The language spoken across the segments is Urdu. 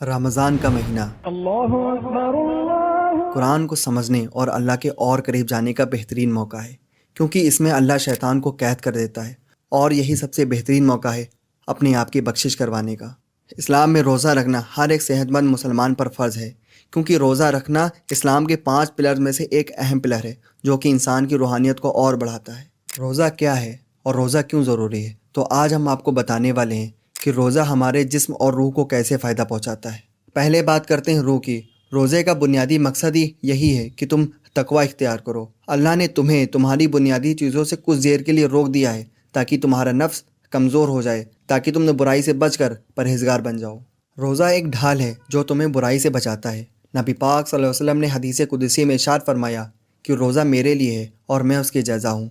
رمضان کا مہینہ قرآن کو سمجھنے اور اللہ کے اور قریب جانے کا بہترین موقع ہے، کیونکہ اس میں اللہ شیطان کو قید کر دیتا ہے، اور یہی سب سے بہترین موقع ہے اپنے آپ کی بخشش کروانے کا۔ اسلام میں روزہ رکھنا ہر ایک صحت مند مسلمان پر فرض ہے، کیونکہ روزہ رکھنا اسلام کے 5 پلر میں سے ایک اہم پلر ہے جو کہ انسان کی روحانیت کو اور بڑھاتا ہے۔ روزہ کیا ہے اور روزہ کیوں ضروری ہے؟ تو آج ہم آپ کو بتانے والے ہیں کہ روزہ ہمارے جسم اور روح کو کیسے فائدہ پہنچاتا ہے۔ پہلے بات کرتے ہیں روح کی۔ روزے کا بنیادی مقصد ہی یہی ہے کہ تم تقوی اختیار کرو۔ اللہ نے تمہیں تمہاری بنیادی چیزوں سے کچھ دیر کے لیے روک دیا ہے تاکہ تمہارا نفس کمزور ہو جائے، تاکہ تم نے برائی سے بچ کر پرہیزگار بن جاؤ۔ روزہ ایک ڈھال ہے جو تمہیں برائی سے بچاتا ہے۔ نبی پاک صلی اللہ علیہ وسلم نے حدیث قدسی میں ارشاد فرمایا کہ روزہ میرے لیے ہے اور میں اس کی جزا ہوں۔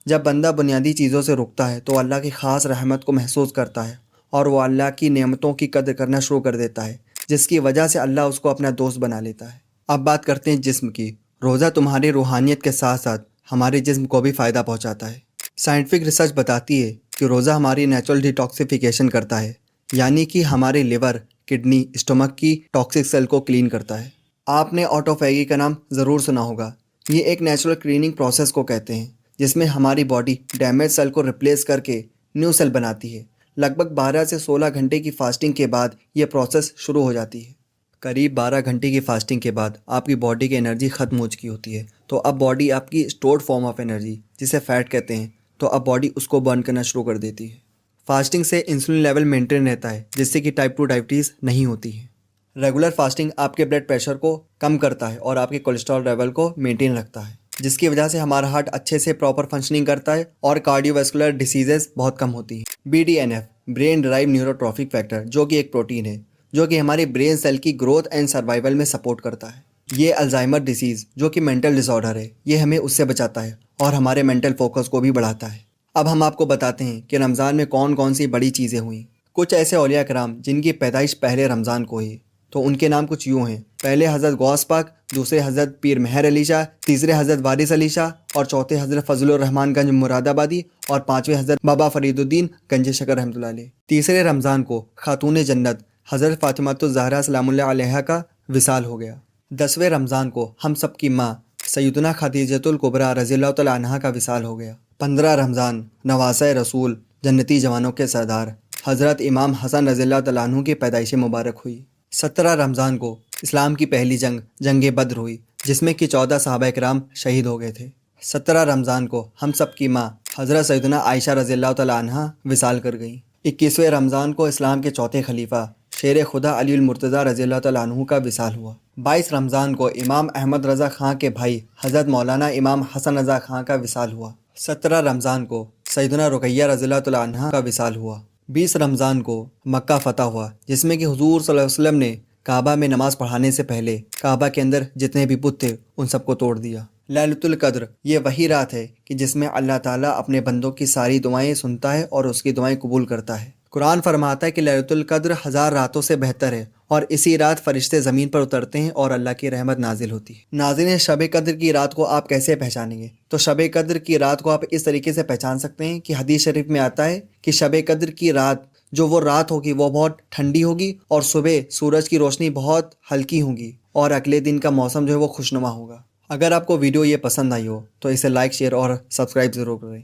جب بندہ بنیادی چیزوں سے رکتا ہے تو اللہ کی خاص رحمت کو محسوس کرتا ہے اور وہ اللہ کی نعمتوں کی قدر کرنا شروع کر دیتا ہے، جس کی وجہ سے اللہ اس کو اپنا دوست بنا لیتا ہے۔ اب بات کرتے ہیں جسم کی۔ روزہ تمہاری روحانیت کے ساتھ ساتھ ہمارے جسم کو بھی فائدہ پہنچاتا ہے۔ سائنٹیفک ریسرچ بتاتی ہے کہ روزہ ہماری نیچرل ڈیٹاکسیفیکیشن کرتا ہے، یعنی کہ ہمارے لیور، کڈنی، اسٹمک کی ٹاکسک سیل کو کلین کرتا ہے۔ آپ نے آٹوفیگی کا نام ضرور سنا ہوگا۔ یہ ایک نیچرل کلیننگ پروسیس کو کہتے ہیں جس میں ہماری باڈی ڈیمیج سیل کو ریپلیس کر کے نیو سیل بناتی ہے۔ لگ بھگ 12 سے 16 گھنٹے کی فاسٹنگ کے بعد یہ پروسیس شروع ہو جاتی ہے۔ قریب 12 گھنٹے کی فاسٹنگ کے بعد آپ کی باڈی کی انرجی ختم ہو چکی ہوتی ہے، تو اب باڈی آپ کی اسٹورڈ فارم آف انرجی، جسے فیٹ کہتے ہیں، تو اب باڈی اس کو برن کرنا شروع کر دیتی ہے۔ فاسٹنگ سے انسولین لیول مینٹین رہتا ہے، جس سے کہ ٹائپ 2 ڈائبٹیز نہیں ہوتی ہے۔ ریگولر فاسٹنگ آپ کے بلڈ پریشر کو کم کرتا ہے اور آپ کے کولیسٹرول لیول کو مینٹین رکھتا ہے، جس کی وجہ سے ہمارا ہارٹ اچھے سے پراپر فنکشننگ کرتا ہے اور کارڈیو ویسکولر ڈیسیزز بہت کم ہوتی ہیں۔ BDNF برین ڈرائیو نیوروٹرافک فیکٹر، جو کہ ایک پروٹین ہے جو کہ ہماری برین سیل کی گروتھ اینڈ سروائیول میں سپورٹ کرتا ہے۔ یہ الزائمر ڈیزیز، جو کہ مینٹل ڈس آرڈر ہے، یہ ہمیں اس سے بچاتا ہے اور ہمارے مینٹل فوکس کو بھی بڑھاتا ہے۔ اب ہم آپ کو بتاتے ہیں کہ رمضان میں کون کون سی بڑی چیزیں ہوئیں۔ کچھ ایسے اولیاء کرام جن کی پیدائش پہلے رمضان کو ہوئی، تو ان کے نام کچھ یوں ہیں۔ پہلے حضرت غوث پاک، دوسرے حضرت پیر مہر علی شاہ، تیسرے حضرت وارث علی شاہ، اور چوتھے حضرت فضل الرحمان گنج مراد آبادی، اور پانچویں حضرت بابا فرید الدین گنج شکر رحمۃ اللہ علیہ۔ تیسرے رمضان کو خاتون جنت حضرت فاطمہ الزہرا سلام اللہ علیہا کا وصال ہو گیا۔ 10ویں رمضان کو ہم سب کی ماں سیدنا خدیجۃ الکبریٰ رضی اللہ تعالیٰ عنہا کا وصال ہو گیا۔ 15 رمضان نواسۂ رسول، جنتی جوانوں کے سردار حضرت امام حسن رضی اللہ تعالیٰ عنہ کی پیدائش مبارک ہوئی۔ 17 رمضان کو اسلام کی پہلی جنگ بدر ہوئی، جس میں کہ 14 صحابہ کرام شہید ہو گئے تھے۔ 17 رمضان کو ہم سب کی ماں حضرت سیدنا عائشہ رضی اللہ تعالیٰ عنہا وصال کر گئیں۔ 21ویں رمضان کو اسلام کے چوتھے خلیفہ شیر خدا علی المرتضیٰ رضی اللہ تعالیٰ عنہ کا وصال ہوا۔ 22 رمضان کو امام احمد رضا خان کے بھائی حضرت مولانا امام حسن رضا خان کا وصال ہوا۔ 17 رمضان کو سیدنا رقیہ رضی اللہ تعالیٰ عنہا کا وصال ہوا۔ 20 رمضان کو مکہ فتح ہوا، جس میں کہ حضور صلی اللہ علیہ وسلم نے کعبہ میں نماز پڑھانے سے پہلے کعبہ کے اندر جتنے بھی بت تھے ان سب کو توڑ دیا۔ لیلۃ القدر یہ وہی رات ہے کہ جس میں اللہ تعالیٰ اپنے بندوں کی ساری دعائیں سنتا ہے اور اس کی دعائیں قبول کرتا ہے۔ قرآن فرماتا ہے کہ لیلۃ القدر 1000 راتوں سے بہتر ہے، اور اسی رات فرشتے زمین پر اترتے ہیں اور اللہ کی رحمت نازل ہوتی ہے۔ ناظرین، شب قدر کی رات کو آپ کیسے پہچانیں گے؟ تو شب قدر کی رات کو آپ اس طریقے سے پہچان سکتے ہیں کہ حدیث شریف میں آتا ہے کہ شب قدر کی رات جو وہ رات ہوگی وہ بہت ٹھنڈی ہوگی، اور صبح سورج کی روشنی بہت ہلکی ہوگی، اور اگلے دن کا موسم جو ہے وہ خوشنما ہوگا۔ اگر آپ کو ویڈیو یہ پسند آئی ہو تو اسے لائک، شیئر اور سبسکرائب ضرور کریں۔